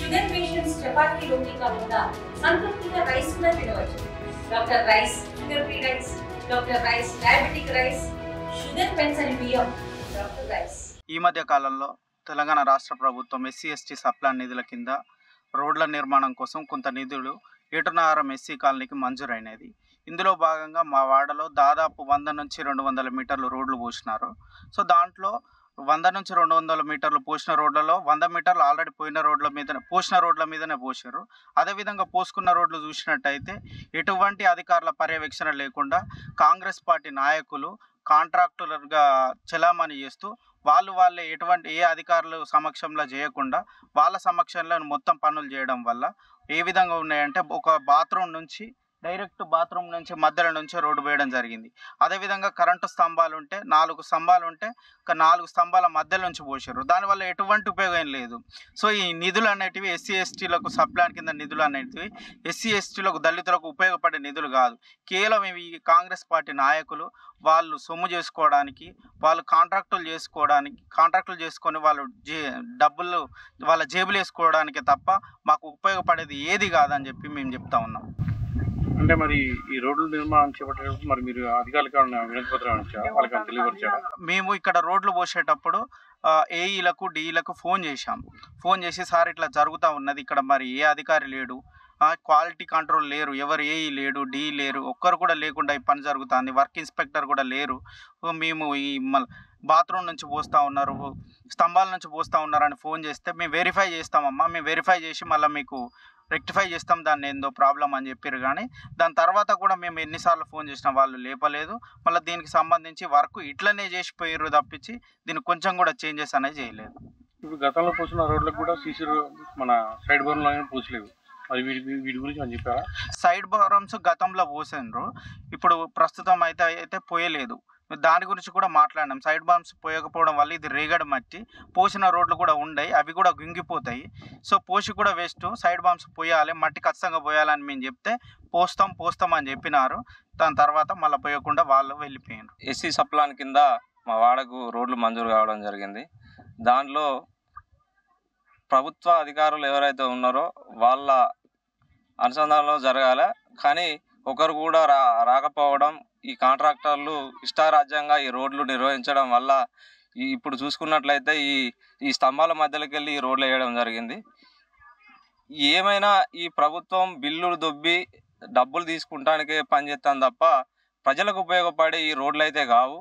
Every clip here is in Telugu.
షుగర్ పేషెంట్స్ చపాతీ రోటీ కాకుండా సంతృప్తిగా రైస్ కూడా తినవచ్చు. Doctor rice, sugar free rice, doctor rice, diabetic rice, sugar పెన్సని బియ్యం, డాక్టర్ రైస్. ఈ మధ్య కాలంలో తెలంగాణ రాష్ట్ర ప్రభుత్వం ఎస్సీ ఎస్టీ సప్లాన్ నిధుల కింద రోడ్ల నిర్మాణం కోసం కొంత నిధులు ఏటునారం ఎస్సీ కాలనీకి మంజూరైనది. ఇందులో భాగంగా మా వాడలో దాదాపు 100 నుంచి 200 మీటర్లు రోడ్లు పోసినారు. సో దాంట్లో 100 నుంచి 200 మీటర్లు పోసిన రోడ్లలో 100 మీటర్లు ఆల్రెడీ పోసిన రోడ్ల మీదనే పోసారు. అదేవిధంగా పోసుకున్న రోడ్లు చూసినట్టయితే ఎటువంటి అధికారుల పర్యవేక్షణ లేకుండా కాంగ్రెస్ పార్టీ నాయకులు కాంట్రాక్టులుగా చలామణి చేస్తూ వాళ్ళే ఎటువంటి ఏ అధికారులు సమక్షంలో చేయకుండా వాళ్ళ సమక్షంలో మొత్తం పనులు చేయడం వల్ల ఏ విధంగా ఉన్నాయంటే ఒక బాత్రూమ్ నుంచి డైరెక్ట్ బాత్రూమ్ నుంచి మధ్యలో నుంచి రోడ్డు వేయడం జరిగింది. అదేవిధంగా కరెంటు స్తంభాలు ఉంటే 4 స్తంభాలు ఉంటే 4 స్తంభాల మధ్యలో నుంచి పోసారు. దానివల్ల ఎటువంటి ఉపయోగం లేదు. సో ఈ నిధులు అనేటివి ఎస్సీ ఎస్టీలకు సప్లాన్ కింద నిధులు అనేటివి ఎస్సీ ఎస్టీలకు దళితులకు ఉపయోగపడే నిధులు కాదు. కేవలం ఇవి కాంగ్రెస్ పార్టీ నాయకులు వాళ్ళు సొమ్ము చేసుకోవడానికి, వాళ్ళు కాంట్రాక్టులు చేసుకొని వాళ్ళు డబ్బులు వాళ్ళ జేబులు వేసుకోవడానికి తప్ప మాకు ఉపయోగపడేది ఏది కాదని చెప్పి మేము చెప్తా ఉన్నాం. అంటే మరి ఈ రోడ్ల నిర్మాణం చేపట్టేటప్పుడు మరి మీరు అధికారులకు వినతి పత్రం ఇచ్చారా? వాళ్ళకి తెలియపరిచారా? మేము ఇక్కడ రోడ్లు పోసేటప్పుడు ఏఈలకు డిఈలకు ఫోన్ చేసి సార్ ఇట్లా జరుగుతూ ఉన్నది, ఇక్కడ మరి ఏ అధికారి లేడు, క్వాలిటీ కంట్రోల్ లేరు, ఎవరు ఏఈ లేడు, డిఈ లేరు, ఒక్కరు కూడా లేకుండా ఈ పని జరుగుతుంది, వర్క్ ఇన్స్పెక్టర్ కూడా లేరు, మేము ఈ బాత్రూమ్ నుంచి పోస్తూ ఉన్నారు, స్తంభాల నుంచి పోస్తూ ఉన్నారని ఫోన్ చేస్తే మేము వెరిఫై చేస్తామమ్మా, మేము వెరిఫై చేసి మళ్ళీ మీకు రెక్టిఫై చేస్తాం దాన్ని ఏందో ప్రాబ్లం అని చెప్పారు. కానీ దాని తర్వాత కూడా మేము ఎన్నిసార్లు ఫోన్ చేసినా వాళ్ళు లేపలేదు. మళ్ళీ దీనికి సంబంధించి వర్క్ ఇట్లనే చేసిపోయారు తప్పించి దీనికి కొంచెం కూడా చేంజెస్ అనేది చేయలేదు. ఇప్పుడు గతంలో పోసిన రోడ్లకు కూడా సీసీ మన సైడ్ బోర్లో పోసలేదు. మరి వీటి గురించి మనం చెప్పారా? సైడ్ బోరమ్స్ గతంలో పోసినారు, ఇప్పుడు ప్రస్తుతం అయితే పోయలేదు. దాని గురించి కూడా మాట్లాడినాం. సైడ్ బాంబ్స్ పోయకపోవడం వల్ల ఇది రేగడి మట్టి, పోసిన రోడ్లు కూడా ఉన్నాయి, అవి కూడా గుంగిపోతాయి. సో పోసి కూడా వేస్ట్, సైడ్ బాంబ్స్ పోయాలి, మట్టి ఖచ్చితంగా పోయాలని మేము చెప్తే పోస్తాం అని చెప్పినారు. దాని తర్వాత మళ్ళీ పోయకుండా వాళ్ళు వెళ్ళిపోయారు. ఎస్సీ సప్లాన్ కింద మా వాడకు రోడ్లు మంజూరు కావడం జరిగింది. దాంట్లో ప్రభుత్వ అధికారులు ఎవరైతే ఉన్నారో వాళ్ళ అనుసంధానంలో జరగాలి. కానీ ఒకరు కూడా రాకపోవడం, ఈ కాంట్రాక్టర్లు ఇష్టారాజ్యంగా ఈ రోడ్లు నిర్వహించడం వల్ల ఇప్పుడు చూసుకున్నట్లయితే ఈ స్తంభాల మధ్యలోకి వెళ్ళి ఈ రోడ్లు వేయడం జరిగింది. ఏమైనా ఈ ప్రభుత్వం బిల్లులు దొబ్బి డబ్బులు తీసుకుంటానికే పనిచేస్తాను తప్ప ప్రజలకు ఉపయోగపడే ఈ రోడ్లు అయితే కావు.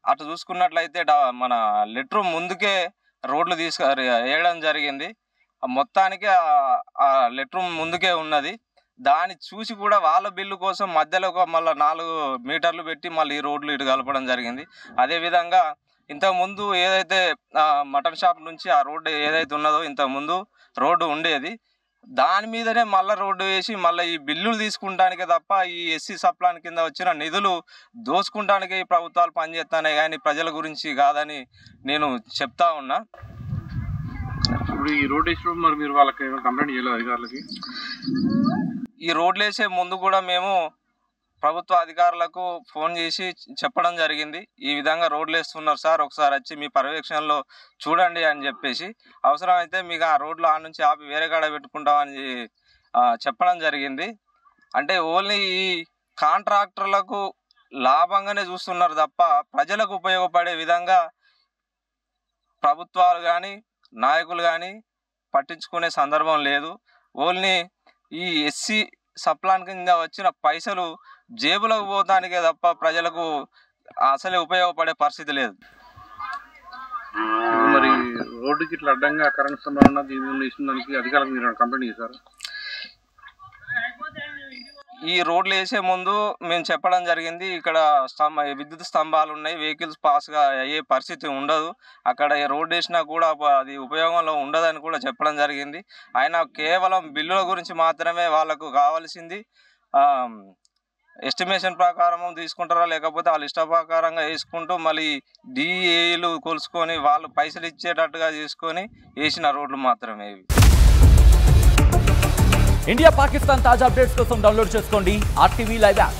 అటు చూసుకున్నట్లయితే మన లెటర్ ముందుకే రోడ్లు వేయడం జరిగింది. మొత్తానికి ఆ లెటర్ ముందుకే ఉన్నది. దాన్ని చూసి కూడా వాళ్ళ బిల్లు కోసం మధ్యలో మళ్ళీ 4 మీటర్లు పెట్టి మళ్ళీ ఈ రోడ్లు ఇటు కలపడం జరిగింది. అదేవిధంగా ఇంతకుముందు ఏదైతే మటన్ షాప్ నుంచి ఆ రోడ్డు ఏదైతే ఉన్నదో ఇంతకుముందు రోడ్డు ఉండేది, దాని మీదనే మళ్ళీ రోడ్డు వేసి మళ్ళీ ఈ బిల్లులు తీసుకుంటానికే తప్ప ఈ ఎస్సీ సప్లాన్ కింద వచ్చిన నిధులు దోచుకుంటానికే ఈ ప్రభుత్వాలు పనిచేస్తానే కానీ ప్రజల గురించి కాదని నేను చెప్తా ఉన్నా. ఇప్పుడు ఈ రోడ్ వేసినప్పుడు మరి మీరు వాళ్ళకి కంప్లైంట్ చేయలేదు అధికారులకి? ఈ రోడ్లు వేసే ముందు కూడా మేము ప్రభుత్వ అధికారులకు ఫోన్ చేసి చెప్పడం జరిగింది. ఈ విధంగా రోడ్లు వేస్తున్నారు సార్, ఒకసారి వచ్చి మీ పర్యవేక్షణలో చూడండి అని చెప్పేసి, అవసరమైతే మీకు ఆ రోడ్లు ఆ నుంచి ఆపి వేరే కాడ పెట్టుకుంటామని చెప్పడం జరిగింది. అంటే ఓన్లీ ఈ కాంట్రాక్టర్లకు లాభంగానే చూస్తున్నారు తప్ప ప్రజలకు ఉపయోగపడే విధంగా ప్రభుత్వాలు కానీ నాయకులు కానీ పట్టించుకునే సందర్భం లేదు. ఓన్లీ ఈ ఎస్సీ సప్లాన్ కింద వచ్చిన పైసలు జేబులకు పోతానికే తప్ప ప్రజలకు అసలే ఉపయోగపడే పరిస్థితి లేదు. మరి రోడ్డుకి ఇట్లా అడ్డంగా కరెంట్ స్తంభాలు దీని ఇస్తున్నందుకు అధికారులకు మీరు కంప్లైంట్ చేశారు? ఈ రోడ్లు వేసే ముందు మేము చెప్పడం జరిగింది, ఇక్కడ విద్యుత్ స్తంభాలు ఉన్నాయి, వెహికల్స్ పాస్గా అయ్యే పరిస్థితి ఉండదు, అక్కడ రోడ్డు వేసినా కూడా అది ఉపయోగంలో ఉండదని కూడా చెప్పడం జరిగింది. ఆయన కేవలం బిల్లుల గురించి మాత్రమే వాళ్ళకు కావాల్సింది ఎస్టిమేషన్ ప్రకారం తీసుకుంటారా లేకపోతే వాళ్ళ ఇష్ట ప్రకారంగా వేసుకుంటూ మళ్ళీ డిఏలు కొలుసుకొని వాళ్ళు పైసలు ఇచ్చేటట్టుగా చేసుకొని వేసిన రోడ్లు మాత్రమే ఇవి. ఇండియా పాకిస్తాన్ తాజా అప్డేట్స్ కోసం డౌన్లోడ్ చేసుకోండి RTV లైవ్ యాప్.